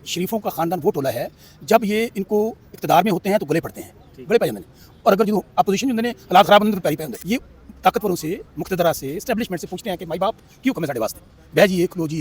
शरीफों का ख़ानदान वो टोला है, जब ये इनको इक़्तिदार में होते हैं तो गले पड़ते हैं, गले पाए जाते हैं, और अगर जो अपोजिशन में हालात ख़राब होते तो पैरी पे होंगे। ये ताकतवरों से, मुक़्तदरा से, इस्टेब्लिशमेंट से पूछते हैं कि माई बाप क्यों कमे साढ़े वास्ते बह जी खलो जी।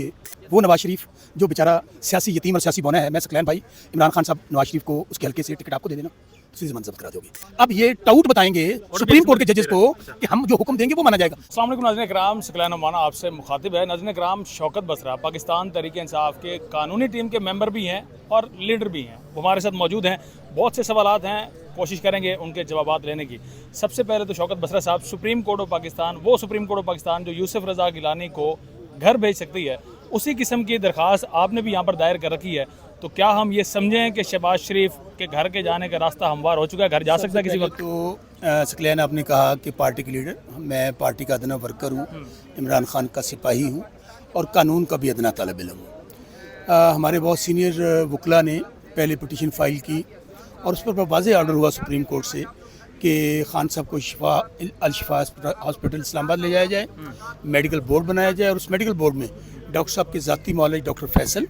वो नवाज शरीफ जो बेचारा सियासी यतीम और सियासी बौना है, मैं सकलैन भाई इमरान खान साहब नवाज शरीफ को उसके हल्के से टिकट आपको दे देना, सीधी ज़बान जब्त करा दोगे। अब ये टाउट बताएंगे सुप्रीम कोर्ट के जजेस को कि हम जो हुक्म देंगे वो माना जाएगा। अस्सलाम वालेकुम नाज़रीन किराम, सकलैन ओमाना आपसे मुखातिब है। नाज़रीन किराम, शौकत बसरा पाकिस्तान तहरीक इंसाफ के कानूनी टीम के मेंबर भी हैं और लीडर भी हैं, वो हमारे साथ मौजूद हैं। बहुत से सवालात हैं, कोशिश करेंगे उनके जवाबात लेने की। सबसे पहले तो शौकत बसरा साहब, सुप्रीम कोर्ट ऑफ पाकिस्तान, वो सुप्रीम कोर्ट ऑफ पाकिस्तान जो यूसुफ रज़ा गिलानी को घर भेज सकती है, उसी किस्म की दरख्वास्त आपने भी यहाँ पर दायर कर रखी है, तो क्या हम ये समझें कि शहबाज शरीफ के घर के जाने का रास्ता हमवार हो चुका है, घर जा सकता है किसी वक्त? तो सकलैन आपने कहा कि पार्टी के लीडर, मैं पार्टी का अदना वर्कर हूँ, इमरान खान का सिपाही हूँ और कानून का भी अदना तालिब इल्म हूँ। हमारे बहुत सीनियर वकला ने पहले पिटीशन फाइल की और उस पर वाज़ेह ऑर्डर हुआ सुप्रीम कोर्ट से कि खान साहब को अल-शिफा हॉस्पिटल इस्लामाबाद ले जाया जाए, मेडिकल बोर्ड बनाया जाए और उस मेडिकल बोर्ड में डॉक्टर साहब के ज़ाती मौलवी डॉक्टर फैसल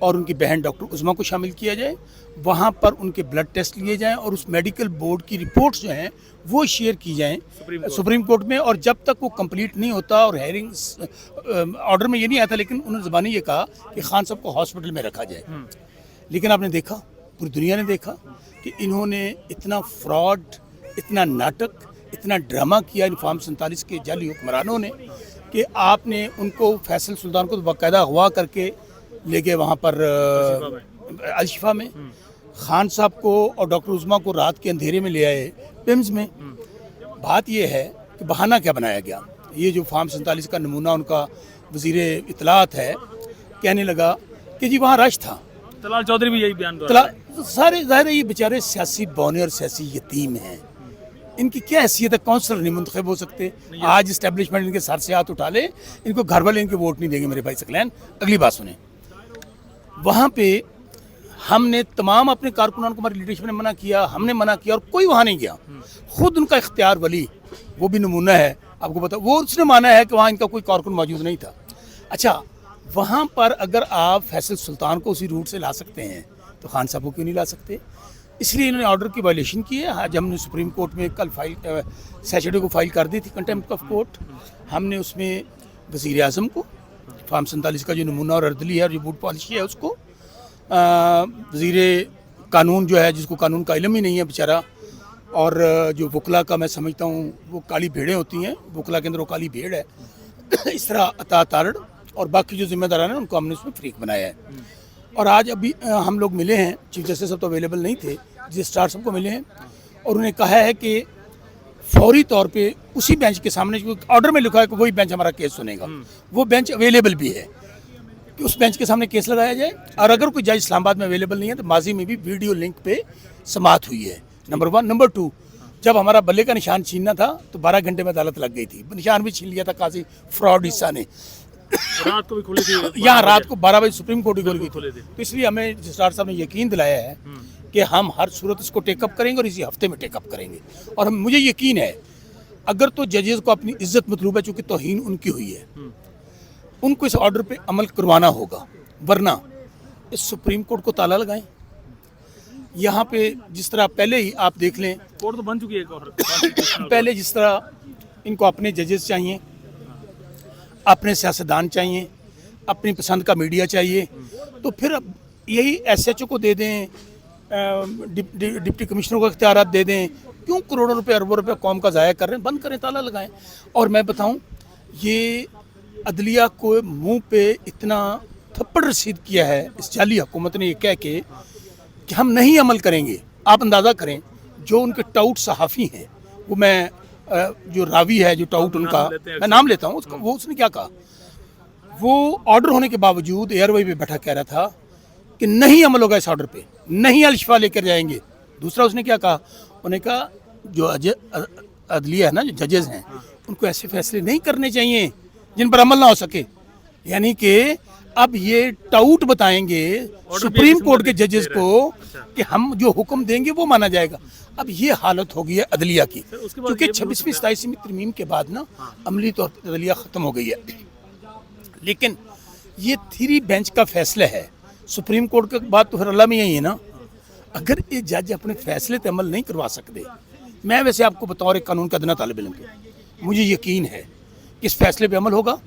और उनकी बहन डॉक्टर उज़मा को शामिल किया जाए। वहाँ पर उनके ब्लड टेस्ट लिए जाएं और उस मेडिकल बोर्ड की रिपोर्ट्स जो हैं वो शेयर की जाएं सुप्रीम कोर्ट में। और जब तक वो कंप्लीट नहीं होता, और हेयरिंग्स ऑर्डर में ये नहीं आता, लेकिन उन्होंने ज़बानी ये कहा कि खान साहब को हॉस्पिटल में रखा जाए। लेकिन आपने देखा, पूरी दुनिया ने देखा कि इन्होंने इतना फ्रॉड, इतना नाटक, इतना ड्रामा किया इन फॉर्म 47 के जाली हुक्मरानों ने कि आपने उनको फैसल सुल्तान को बाकायदा अगवा करके ले गए वहाँ पर अल-शिफा में, खान साहब को और डॉक्टर उज़मा को रात के अंधेरे में ले आए पिम्स में। बात यह है कि बहाना क्या बनाया गया। ये जो फॉर्म 47 का नमूना उनका वज़ीर इत्तलात है, कहने लगा कि जी वहाँ रश था। तलाल चौधरी भी यही बयान कर रहा है। सारे ज़ाहिर है ये बेचारे सियासी बौने और सियासी यतीम हैं, इनकी क्या हैसियत है, काउंसलर नहीं मुंतखब हो सकते। आज इस्टेब्लिशमेंट इनके सर से हाथ उठा ले, इनको घर वाले इनके वोट नहीं देंगे। मेरे भाई सकलैन, अगली बात सुने, वहाँ पे हमने तमाम अपने कारकुनान को, हमारी लीडरशिप ने मना किया, हमने मना किया और कोई वहाँ नहीं गया। खुद उनका इख्तियार वली, वो भी नमूना है आपको पता, वो उसने माना है कि वहाँ इनका कोई कारकुन मौजूद नहीं था। अच्छा, वहाँ पर अगर आप फैसल सुल्तान को उसी रूट से ला सकते हैं तो खान साहब को क्यों नहीं ला सकते? इसलिए इन्होंने ऑर्डर की वायलेशन की है। आज हमने सुप्रीम कोर्ट में कल सैटरडे को फाइल कर दी थी कंटेम्प्ट ऑफ कोर्ट। हमने उसमें वज़ीर आज़म को फॉर्म 47 का जो नमूना और अर्दली है और जो बूट पॉलिसी है उसको, वज़ीर कानून जो है जिसको कानून का इल्म ही नहीं है बेचारा, और जो वकला का मैं समझता हूँ वो काली भेड़ें होती हैं, वकला के अंदर वो काली भेड़ है इस तरह अता तारड़ और बाकी जो जिम्मेदारान हैं उनको हमने उसमें फ्रीक बनाया है। और आज अभी हम लोग मिले हैं, चीफ जस्टिस साहब तो अवेलेबल नहीं थे, रजिस्ट्रार साहब को मिले हैं और उन्होंने कहा है कि फौरी तौर पे उसी बेंच के सामने, जो ऑर्डर में लिखा है कि वही बेंच हमारा केस सुनेगा, वो बेंच अवेलेबल भी है कि उस बेंच के सामने केस लगाया जाए। और अगर कोई जज इस्लामाबाद में अवेलेबल नहीं है तो माजी में भी वीडियो लिंक पे समाअत हुई है, नंबर 1। नंबर 2, जब हमारा बल्ले का निशान छीनना था तो 12 घंटे में अदालत लग गई थी, निशान भी छीन लिया था काजी फ्रॉड हिस्सा ने। रात को भी खुली थी, यहाँ रात को 12 बजे सुप्रीम कोर्ट की खुली थी। तो इसलिए हमें रजिस्ट्रार साहब ने यकीन दिलाया है कि हम हर सूरत इसको टेकअप करेंगे और इसी हफ्ते में टेकअप करेंगे। और मुझे यकीन है अगर तो जजेस को अपनी इज्जत मतलूब है, चूँकि तौहीन उनकी हुई है, उनको इस ऑर्डर पे अमल करवाना होगा, वरना इस सुप्रीम कोर्ट को ताला लगाएं। यहाँ पे जिस तरह पहले ही आप देख लें, कोर्ट तो बन चुकी है एक और पहले जिस तरह इनको अपने जजेस चाहिए, अपने सियासतदान चाहिए, अपनी पसंद का मीडिया चाहिए, तो फिर अब यही SHO को दे दें, डिप्टी कमिश्नर को इख्तियारात दे दें। क्यों करोड़ों रुपए अरबों रुपए कौम का ज़ाया कर रहे हैं? बंद करें, ताला लगाएं। और मैं बताऊं, ये अदलिया को मुंह पे इतना थप्पड़ रसीद किया है इस जाली हुकूमत ने, ये कह के कि हम नहीं अमल करेंगे। आप अंदाज़ा करें, जो उनके टाउट सहाफ़ी हैं, वो मैं जो रावी है, जो टाउट उनका मैं नाम लेता हूँ, उसका वो उसने क्या कहा, वो ऑर्डर होने के बावजूद एयरवे पे बैठा कह रहा था कि नहीं अमल होगा इस ऑर्डर पे, नहीं अल-शिफा लेकर जाएंगे। दूसरा उसने क्या कहा, उन्होंने कहा जो अदलिया है ना, जो जजेस हैं, उनको ऐसे फैसले नहीं करने चाहिए जिन पर अमल ना हो सके। यानी कि अब ये टाउट बताएंगे सुप्रीम कोर्ट के जजेस को कि हम जो हुक्म देंगे वो माना जाएगा। अब ये हालत हो गई है अदलिया की, क्योंकि 26वीं 27वीं तरमीम के बाद ना अमली तौर पर अदलिया ख़त्म हो गई है। लेकिन ये 3 बेंच का फैसला है, सुप्रीम कोर्ट के बाद तो फिर अल्लाह में यही है ना। अगर ये जज अपने फैसले पे अमल नहीं करवा सकते, मैं वैसे आपको बतौर एक कानून का अदना तालिब इल्म के मुझे यकीन है कि इस फैसले पे अमल होगा,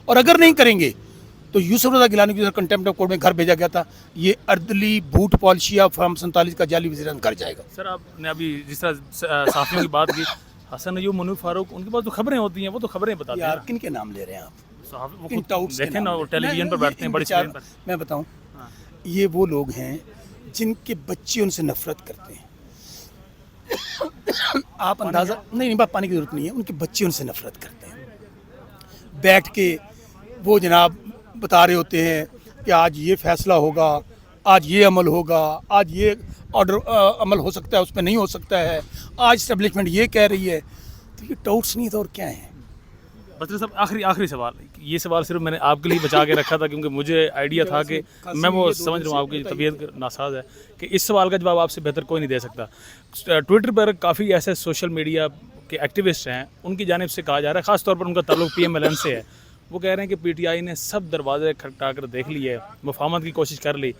और अगर नहीं करेंगे तो यूसुफ रज़ा गिलानी को कंटेम्प्ट ऑफ कोर्ट में घर भेजा गया था, ये अर्दली बूट पॉलिशिया फॉर्म 47 का जाली वज़ीर घर जाएगा। सर आपने अभी जिस तरह साफियों की बात की, हसन अय्यूब, मुनीर फारूक, उनके पास तो खबरें होती हैं, वो तो खबरें बताते हैं यार ना। किन के नाम ले रहे हैं आप? वो किन खुद टाउट्स के देखें नाम ना, ले वो रहे हैं? टेलीविजन पर मैं- बैठते हैं, इन बड़ी बेचार- स्क्रीन पर। मैं बताऊं, हाँ। ये वो लोग हैं जिनके बच्चे उनसे नफरत करते हैं। आप अंदाजा नहीं, बात पानी की जरूरत नहीं है, उनके बच्चे उनसे नफरत करते हैं। बैठ के वो जनाब बता रहे होते हैं कि आज ये फैसला होगा, आज ये अमल होगा, आज ये ऑर्डर अमल हो सकता है, उस पर नहीं हो सकता है, आज इस्टेब्लिशमेंट ये कह रही है। तो ये टाउट्स नहीं तो और क्या है? बस साहब आखिरी सवाल, ये सवाल सिर्फ मैंने आपके लिए बचा के रखा था क्योंकि मुझे आइडिया था कि मैं वो समझ रहा हूँ आपकी तबीयत नासाज है कि इस सवाल का जवाब आपसे बेहतर कोई नहीं दे सकता। ट्विटर पर काफ़ी ऐसे सोशल मीडिया के एक्टिविस्ट हैं, उनकी जानिब से कहा जा रहा है, ख़ास तौर पर उनका ताल्लुक PMLN से है, वो कह रहे हैं कि PTI ने सब दरवाजे खटखटा कर देख लिए, मुफाहमत की कोशिश कर ली,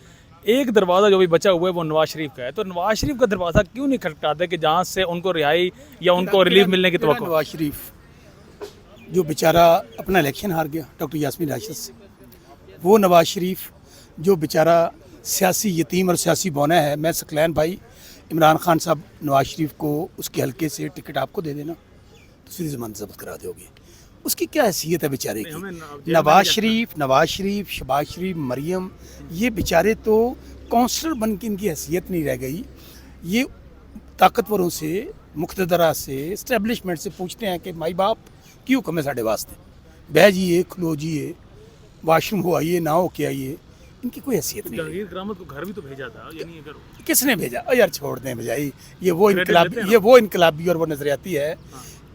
एक दरवाज़ा जो भी बचा हुआ है वो नवाज शरीफ का है, तो नवाज शरीफ का दरवाज़ा क्यों नहीं खटखटाते कि जहाँ से उनको रिहाई या उनको रिलीफ मिलने की तवक्को? नवाज शरीफ जो बेचारा अपना इलेक्शन हार गया डॉक्टर यास्मीन राशिद से, वो नवाज शरीफ जो बेचारा सियासी यतीम और सियासी बौना है। मैं सकलैन भाई इमरान खान साहब नवाज शरीफ को उसके हल्के से टिकट आपको दे देना तो सीधी ज़मानत ज़ब्त करा दोगे। उसकी क्या हैसियत है बेचारे की? नवाज शरीफ, शहबाज शरीफ, मरियम, ये बेचारे तो काउंसलर बन के इनकी हैसियत नहीं रह गई। ये ताकतवरों से, मुख्तदरा से, इस्टेब्लिशमेंट से पूछते हैं कि माई बाप की हुक्म है साढ़े वास्ते, बह जाइए, खलो जाइए, वाशरूम हो आइए, ना हो के आइए। इनकी कोई हैसियत नहीं है। जहांगीर करामत को घर भी तो भेजा था, यानी अगर किसने भेजा? यार छोड़ दें बजाई, ये वो इनकलाबी और वो नजरियाती है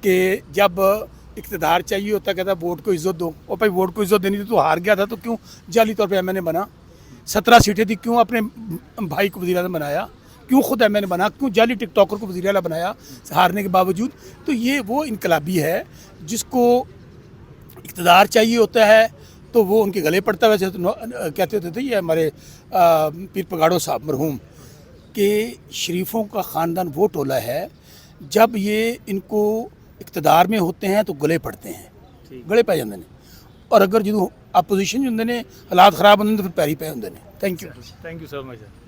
कि जब इक़्तिदार चाहिए होता कहता वोट को इज्जत दो। और भाई वोट को इज्जत देनी थी तो हार गया था तो क्यों जाली तौर पे MNA बना? 17 सीटें थी, क्यों अपने भाई को वज़ीर आज़म बनाया? क्यों खुद MNA बना? क्यों जाली टिकटॉकर को वज़ीर आला बनाया हारने के बावजूद? तो ये वो इनकलाबी है जिसको इक़्तिदार चाहिए होता है तो वो उनके गले पड़ता है। वैसे तो कहते होते थे ये हमारे पीर पगाड़ो साहब मरहूम के शरीफों का ख़ानदान वो टोला है जब ये इनको इक़्तिदार में होते हैं तो गले पड़ते हैं, गले पै जाते हैं, और अगर जो अपोजिशन होंगे ने हालात ख़राब होंगे तो फिर पैरी पै होंगे ने। Thank you so much sir.